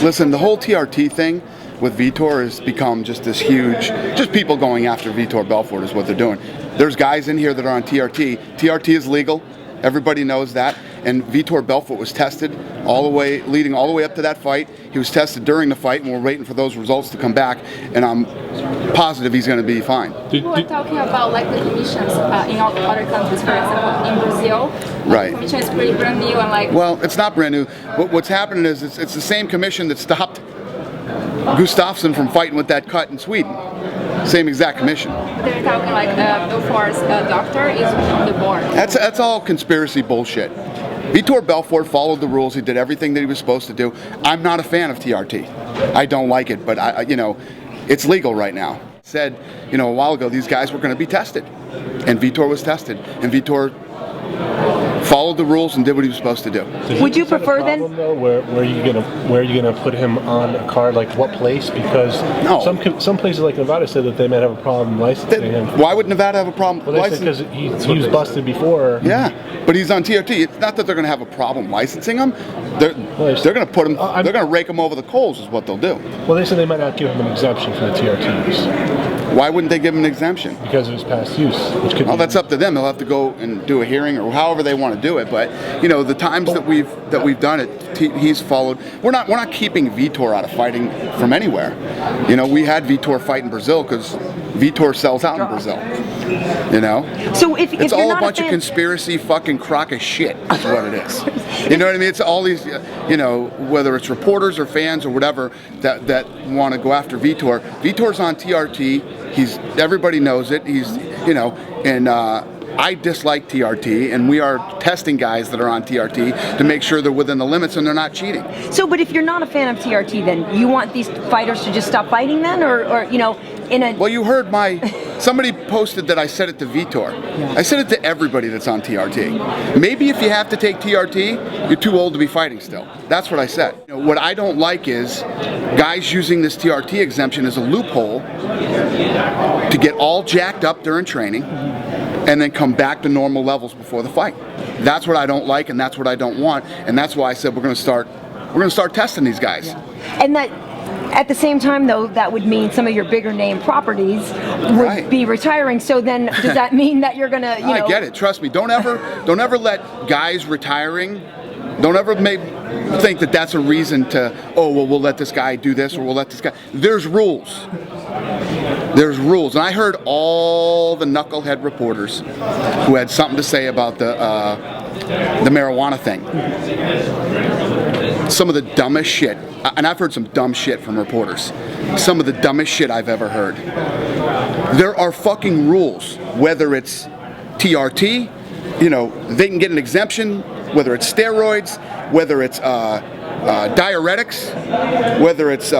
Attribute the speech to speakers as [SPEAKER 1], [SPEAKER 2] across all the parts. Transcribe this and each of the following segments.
[SPEAKER 1] Listen, the whole TRT thing with Vitor has become just this huge, just people going after Vitor Belfort is what they're doing. There's guys in here that are on TRT. TRT is legal. Everybody knows that. And Vitor Belfort was tested leading all the way up to that fight. He was tested during the fight, and we're waiting for those results to come back. And I'm positive he's going to be fine.
[SPEAKER 2] People are talking about like the commissions in all other countries, for example, in Brazil.
[SPEAKER 1] Right.
[SPEAKER 2] The commission is pretty brand new and like.
[SPEAKER 1] Well, it's not brand new. What's happening is it's the same commission that stopped Gustafsson from fighting with that cut in Sweden. Same exact commission.
[SPEAKER 2] They're talking like Belfort's doctor is on the board.
[SPEAKER 1] That's all conspiracy bullshit. Vitor Belfort followed the rules. He did everything that he was supposed to do. I'm not a fan of TRT. I don't like it, but it's legal right now. Said, a while ago, these guys were going to be tested, and Vitor was tested, and Vitor followed the rules and did what he was supposed to do.
[SPEAKER 3] Would you prefer then?
[SPEAKER 4] Though, where are you gonna put him on a card? Like what place? Because some places like Nevada said that they might have a problem licensing him.
[SPEAKER 1] Why would Nevada have a problem?
[SPEAKER 4] Well, they said because he was busted before.
[SPEAKER 1] Yeah, but he's on TRT. It's not that they're going to have a problem licensing him. They're going to put him. They're going to rake him over the coals, is what they'll do.
[SPEAKER 4] Well, they said they might not give him an exemption for the TRTs.
[SPEAKER 1] Why wouldn't they give him an exemption?
[SPEAKER 4] Because of his past use. Which could
[SPEAKER 1] that's up to them. They'll have to go and do a hearing or however they want to do it. But the times that we've done it, he's followed. We're not keeping Vitor out of fighting from anywhere. We had Vitor fight in Brazil because Vitor sells out in Brazil.
[SPEAKER 3] So if
[SPEAKER 1] it's
[SPEAKER 3] you're
[SPEAKER 1] all
[SPEAKER 3] not
[SPEAKER 1] a bunch of conspiracy fucking crock of shit is what it is. You know what I mean? It's all these, whether it's reporters or fans or whatever that want to go after Vitor. Vitor's on TRT. Everybody knows it. I dislike TRT, and we are testing guys that are on TRT to make sure they're within the limits and they're not cheating.
[SPEAKER 3] So, but if you're not a fan of TRT, then you want these fighters to just stop fighting then, or
[SPEAKER 1] Well, you heard somebody posted that I said it to Vitor. Yeah. I said it to everybody that's on TRT. Maybe if you have to take TRT, you're too old to be fighting still. That's what I said. What I don't like is guys using this TRT exemption as a loophole to get all jacked up during training and then come back to normal levels before the fight. That's what I don't like, and that's what I don't want, and that's why I said we're going to start testing these guys.
[SPEAKER 3] Yeah. And that at the same time, though, that would mean some of your bigger name properties would be retiring. So then, does that mean that you're going to?
[SPEAKER 1] I get it. Trust me. Don't ever let guys retiring. Don't ever think that that's a reason to. Oh well, we'll let this guy do this, or we'll let this guy. There's rules. There's rules, and I heard all the knucklehead reporters who had something to say about the marijuana thing. Some of the dumbest shit, and I've heard some dumb shit from reporters. Some of the dumbest shit I've ever heard. There are fucking rules, whether it's TRT, they can get an exemption, whether it's steroids, whether it's diuretics, whether it's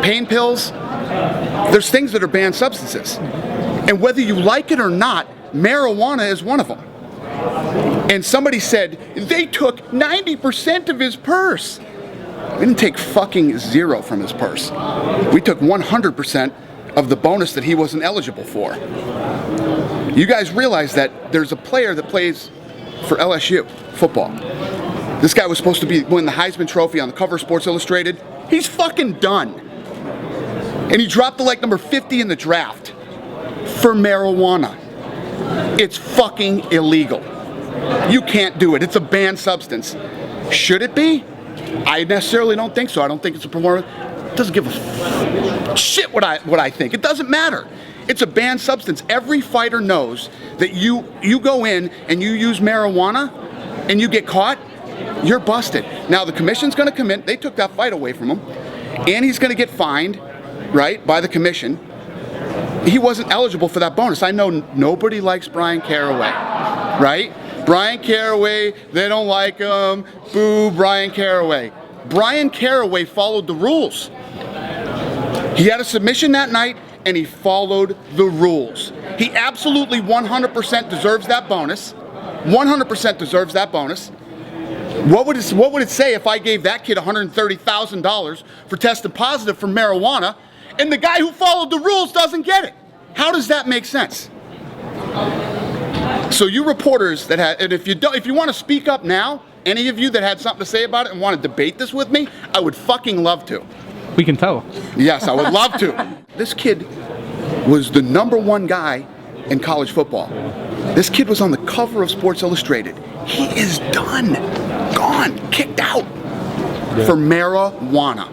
[SPEAKER 1] pain pills. There's things that are banned substances. And whether you like it or not, marijuana is one of them. And somebody said, they took 90% of his purse. We didn't take fucking zero from his purse. We took 100% of the bonus that he wasn't eligible for. You guys realize that there's a player that plays for LSU football. This guy was supposed to win the Heisman Trophy on the cover of Sports Illustrated. He's fucking done. And he dropped to number 50 in the draft for marijuana. It's fucking illegal. You can't do it. It's a banned substance. Should it be? I necessarily don't think so. I don't think it's a performance. It doesn't give a shit what I think. It doesn't matter. It's a banned substance. Every fighter knows that you go in and you use marijuana and you get caught, you're busted. Now the commission's going to come in. They took that fight away from him, and he's going to get fined, right, by the commission. He wasn't eligible for that bonus. I know nobody likes Brian Caraway, right? Brian Caraway, they don't like him. Boo, Brian Caraway. Brian Caraway followed the rules. He had a submission that night, and he followed the rules. He absolutely 100% deserves that bonus. 100% deserves that bonus. What would it say if I gave that kid $130,000 for testing positive for marijuana, and the guy who followed the rules doesn't get it? How does that make sense? So you reporters and if you want to speak up now, any of you that had something to say about it and want to debate this with me, I would fucking love to.
[SPEAKER 5] We can tell.
[SPEAKER 1] Yes, I would love to. This kid was the #1 guy in college football. This kid was on the cover of Sports Illustrated. He is done, gone, kicked out for marijuana.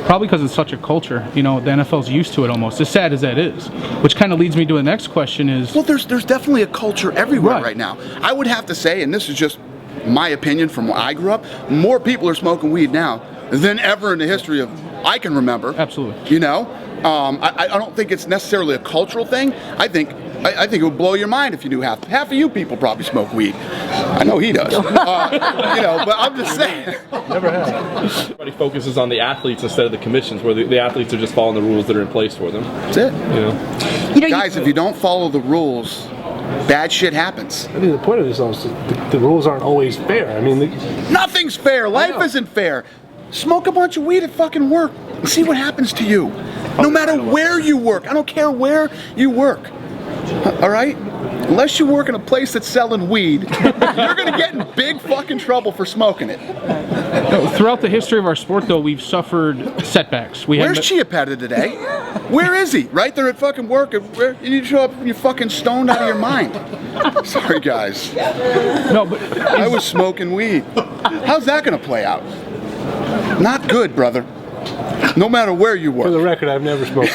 [SPEAKER 5] Probably because it's such a culture. You know, the NFL's used to it almost, as sad as that is. Which kind of leads me to the next question is...
[SPEAKER 1] Well, there's definitely a culture everywhere right now. I would have to say, and this is just my opinion from where I grew up, more people are smoking weed now than ever in the history of I can remember.
[SPEAKER 5] Absolutely.
[SPEAKER 1] You know, I don't think it's necessarily a cultural thing. I think it would blow your mind if you knew half of you people probably smoke weed. I know he does. You know, but I'm just saying.
[SPEAKER 4] Never have.
[SPEAKER 6] Everybody focuses on the athletes instead of the commissions, where the athletes are just following the rules that are in place for them.
[SPEAKER 1] That's it.
[SPEAKER 6] You know?
[SPEAKER 1] Guys, if you don't follow the rules, bad shit happens.
[SPEAKER 4] I mean, the point of this is the rules aren't always fair. I mean,
[SPEAKER 1] Nothing's fair. Life isn't fair. Smoke a bunch of weed at fucking work and see what happens to you. No matter where you work. I don't care where you work. All right? Unless you work in a place that's selling weed, you're going to get in big fucking trouble for smoking it.
[SPEAKER 5] Throughout the history of our sport, though, we've suffered setbacks.
[SPEAKER 1] Where's Chiapetta today? Where is he? Right there at fucking work. And you show up and you're fucking stoned out of your mind. Sorry, guys.
[SPEAKER 5] No, but
[SPEAKER 1] I was smoking weed. How's that going to play out? Not good, brother. No matter where you work.
[SPEAKER 4] for the record, I've never smoked.